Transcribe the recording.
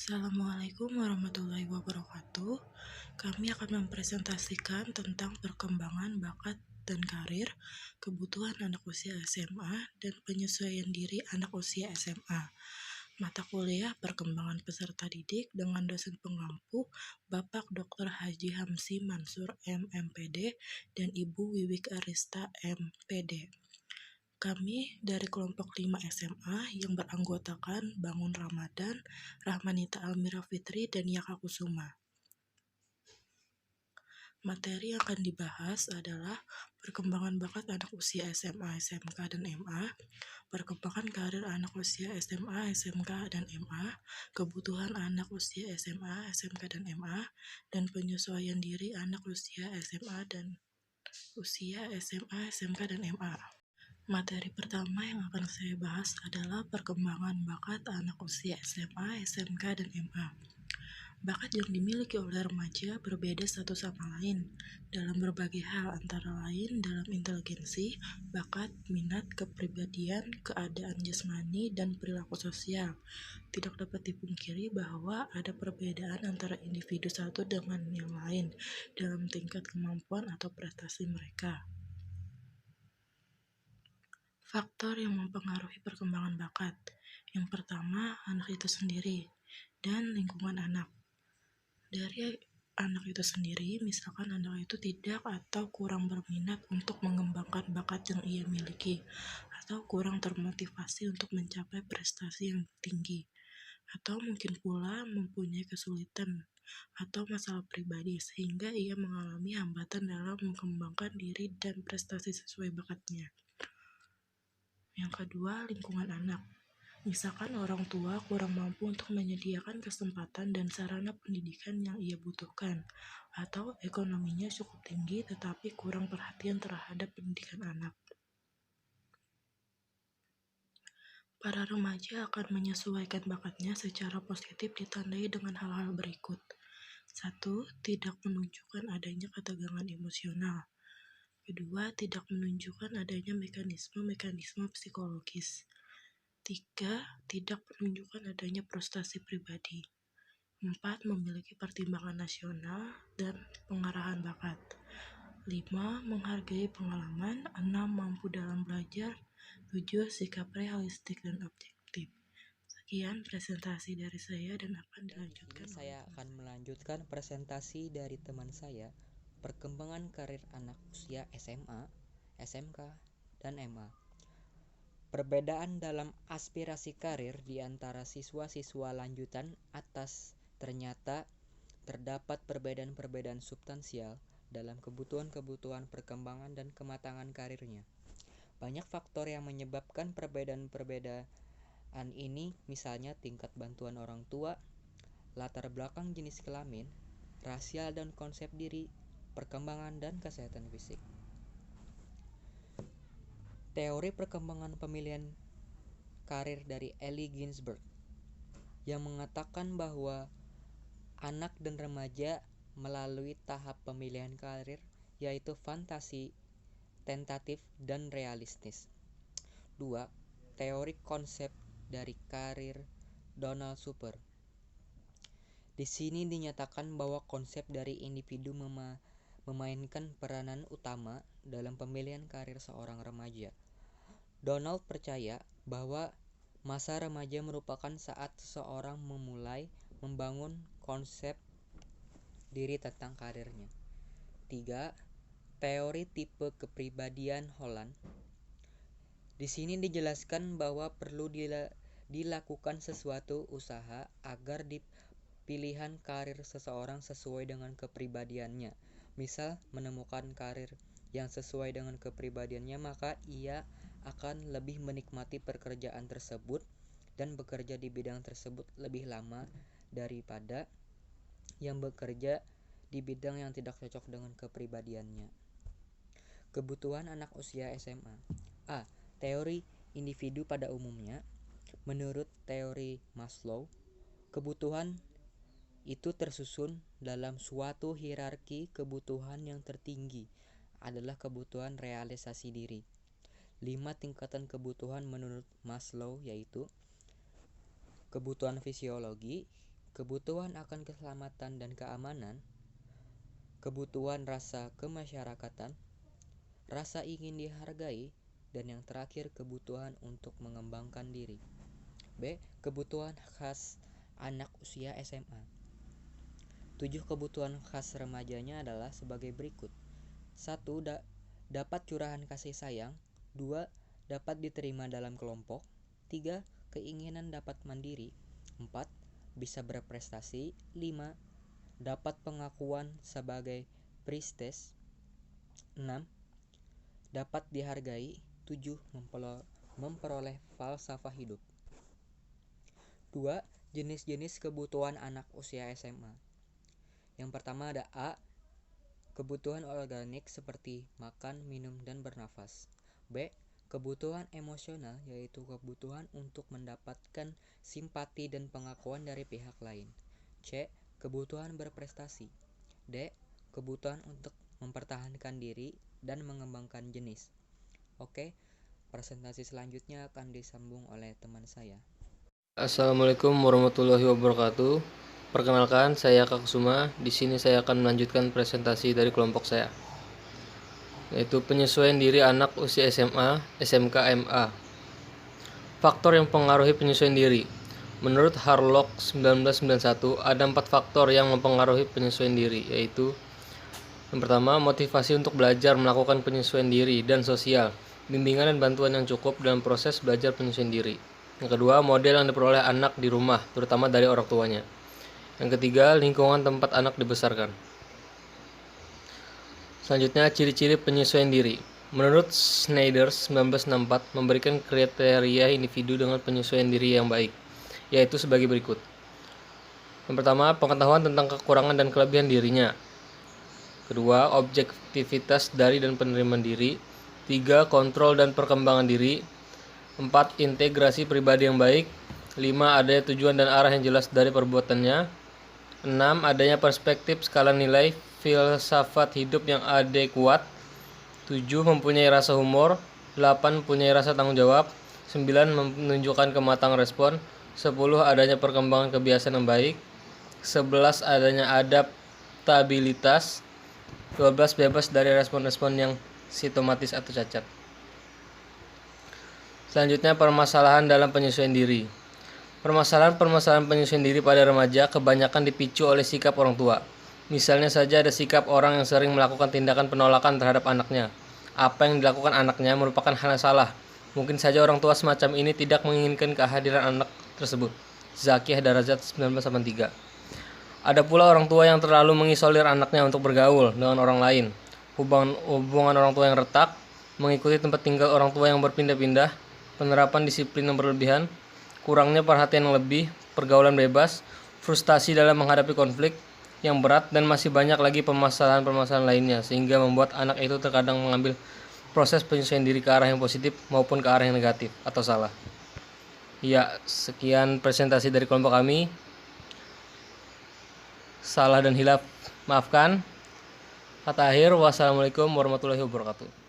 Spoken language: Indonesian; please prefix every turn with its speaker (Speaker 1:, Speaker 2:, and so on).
Speaker 1: Assalamualaikum warahmatullahi wabarakatuh. Kami akan mempresentasikan tentang perkembangan bakat dan karir, kebutuhan anak usia SMA, dan penyesuaian diri anak usia SMA. Mata kuliah Perkembangan Peserta Didik dengan dosen pengampu Bapak Dr. Haji Hamsi Mansur MMPD dan Ibu Wiwik Arista MPD. Kami dari kelompok 5 SMA yang beranggotakan Bangun Ramadan, Rahmanita Almira Fitri, dan Yaka Kusuma. Materi yang akan dibahas adalah perkembangan bakat anak usia SMA, SMK, dan MA, perkembangan karir anak usia SMA, SMK, dan MA, kebutuhan anak usia SMA, SMK, dan MA, dan penyesuaian diri anak usia SMA, SMK, dan MA. Materi pertama yang akan saya bahas adalah perkembangan bakat anak usia SMA, SMK, dan MA. Bakat yang dimiliki oleh remaja berbeda satu sama lain dalam berbagai hal, antara lain dalam inteligensi, bakat, minat, kepribadian, keadaan jasmani, dan perilaku sosial. Tidak dapat dipungkiri bahwa ada perbedaan antara individu satu dengan yang lain dalam tingkat kemampuan atau prestasi mereka. Faktor yang mempengaruhi perkembangan bakat. Yang pertama, anak itu sendiri dan lingkungan anak. Dari anak itu sendiri, misalkan anak itu tidak atau kurang berminat untuk mengembangkan bakat yang ia miliki, atau kurang termotivasi untuk mencapai prestasi yang tinggi, atau mungkin pula mempunyai kesulitan atau masalah pribadi sehingga ia mengalami hambatan dalam mengembangkan diri dan prestasi sesuai bakatnya. Yang kedua, lingkungan anak. Misalkan orang tua kurang mampu untuk menyediakan kesempatan dan sarana pendidikan yang ia butuhkan, atau ekonominya cukup tinggi tetapi kurang perhatian terhadap pendidikan anak. Para remaja akan menyesuaikan bakatnya secara positif ditandai dengan hal-hal berikut. 1. Tidak menunjukkan adanya ketegangan emosional. Kedua, tidak menunjukkan adanya mekanisme psikologis. 3. Tidak menunjukkan adanya frustasi pribadi. 4. Memiliki pertimbangan nasional dan pengarahan bakat. 5. Menghargai pengalaman. 6. Mampu dalam belajar. 7. Sikap realistik dan objektif. Sekian presentasi dari saya dan akan dilanjutkan.
Speaker 2: Saya akan melanjutkan presentasi dari teman saya, perkembangan karir anak usia SMA, SMK, dan MA. Perbedaan dalam aspirasi karir di antara siswa-siswa lanjutan atas ternyata terdapat perbedaan-perbedaan substansial dalam kebutuhan-kebutuhan perkembangan dan kematangan karirnya. Banyak faktor yang menyebabkan perbedaan ini, misalnya tingkat bantuan orang tua, latar belakang jenis kelamin, rasial dan konsep diri, perkembangan dan kesehatan fisik. Teori perkembangan pemilihan karir dari Ellie Ginsberg yang mengatakan bahwa anak dan remaja melalui tahap pemilihan karir yaitu fantasi, tentatif, dan realistis. 2. Teori konsep dari karir Donald Super. Di sini dinyatakan bahwa konsep dari individu memainkan peranan utama dalam pemilihan karir seorang remaja. Donald percaya bahwa masa remaja merupakan saat seseorang memulai membangun konsep diri tentang karirnya. 3. Teori tipe kepribadian Holland. Di sini dijelaskan bahwa perlu dilakukan sesuatu usaha agar pilihan karir seseorang sesuai dengan kepribadiannya. Misal, menemukan karir yang sesuai dengan kepribadiannya, maka ia akan lebih menikmati pekerjaan tersebut dan bekerja di bidang tersebut lebih lama daripada yang bekerja di bidang yang tidak cocok dengan kepribadiannya. Kebutuhan anak usia SMA. A. Teori individu pada umumnya. Menurut teori Maslow, kebutuhan itu tersusun dalam suatu hierarki. Kebutuhan yang tertinggi adalah kebutuhan realisasi diri. 5 tingkatan kebutuhan menurut Maslow yaitu kebutuhan fisiologi, kebutuhan akan keselamatan dan keamanan, kebutuhan rasa kemasyarakatan, rasa ingin dihargai, dan yang terakhir kebutuhan untuk mengembangkan diri. B. Kebutuhan khas anak usia SMA. 7 kebutuhan khas remajanya adalah sebagai berikut. 1. Dapat curahan kasih sayang. 2. Dapat diterima dalam kelompok. 3. Keinginan dapat mandiri. 4. Bisa berprestasi. 5. Dapat pengakuan sebagai prestis. 6. Dapat dihargai. 7. Memperoleh falsafah hidup. 2. Jenis-jenis kebutuhan anak usia SMA. Yang pertama ada A. Kebutuhan organik seperti makan, minum, dan bernafas. B. Kebutuhan emosional, yaitu kebutuhan untuk mendapatkan simpati dan pengakuan dari pihak lain. C. Kebutuhan berprestasi. D. Kebutuhan untuk mempertahankan diri dan mengembangkan jenis. Oke, presentasi selanjutnya akan disambung oleh teman saya.
Speaker 3: Assalamualaikum warahmatullahi wabarakatuh. Perkenalkan, saya Kak Kusuma. Di sini saya akan melanjutkan presentasi dari kelompok saya, yaitu penyesuaian diri anak usia SMA, SMK, MA. Faktor yang mempengaruhi penyesuaian diri. Menurut Harlock 1991, ada 4 faktor yang mempengaruhi penyesuaian diri, yaitu yang pertama, motivasi untuk belajar melakukan penyesuaian diri dan sosial, bimbingan dan bantuan yang cukup dalam proses belajar penyesuaian diri. Yang kedua, model yang diperoleh anak di rumah, terutama dari orang tuanya. Yang ketiga, lingkungan tempat anak dibesarkan. Selanjutnya, ciri-ciri penyesuaian diri. Menurut Schneider 1964 memberikan kriteria individu dengan penyesuaian diri yang baik, yaitu sebagai berikut. Yang pertama, pengetahuan tentang kekurangan dan kelebihan dirinya. Kedua, objektivitas dari dan penerimaan diri. 3, kontrol dan perkembangan diri. 4, integrasi pribadi yang baik. 5, adanya tujuan dan arah yang jelas dari perbuatannya. 6, adanya perspektif skala nilai filsafat hidup yang adekuat. 7, mempunyai rasa humor. 8, mempunyai rasa tanggung jawab. 9, menunjukkan kematangan respon. 10, adanya perkembangan kebiasaan yang baik. 11, adanya adaptabilitas. 12, bebas dari respon-respon yang sintomatis atau cacat. Selanjutnya, permasalahan dalam penyesuaian diri. Permasalahan penyesuaian diri pada remaja kebanyakan dipicu oleh sikap orang tua. Misalnya saja ada sikap orang yang sering melakukan tindakan penolakan terhadap anaknya. Apa yang dilakukan anaknya merupakan hal yang salah. Mungkin saja orang tua semacam ini tidak menginginkan kehadiran anak tersebut. Zakiyah Darajat 1983. Ada pula orang tua yang terlalu mengisolir anaknya untuk bergaul dengan orang lain. Hubungan orang tua yang retak, mengikuti tempat tinggal orang tua yang berpindah-pindah, penerapan disiplin yang berlebihan, kurangnya perhatian yang lebih, pergaulan bebas, frustasi dalam menghadapi konflik yang berat, dan masih banyak lagi permasalahan-permasalahan lainnya, sehingga membuat anak itu terkadang mengambil proses penyesuaian diri ke arah yang positif maupun ke arah yang negatif atau salah. Ya, sekian presentasi dari kelompok kami. Salah dan hilaf maafkan. Kata akhir, wassalamualaikum warahmatullahi wabarakatuh.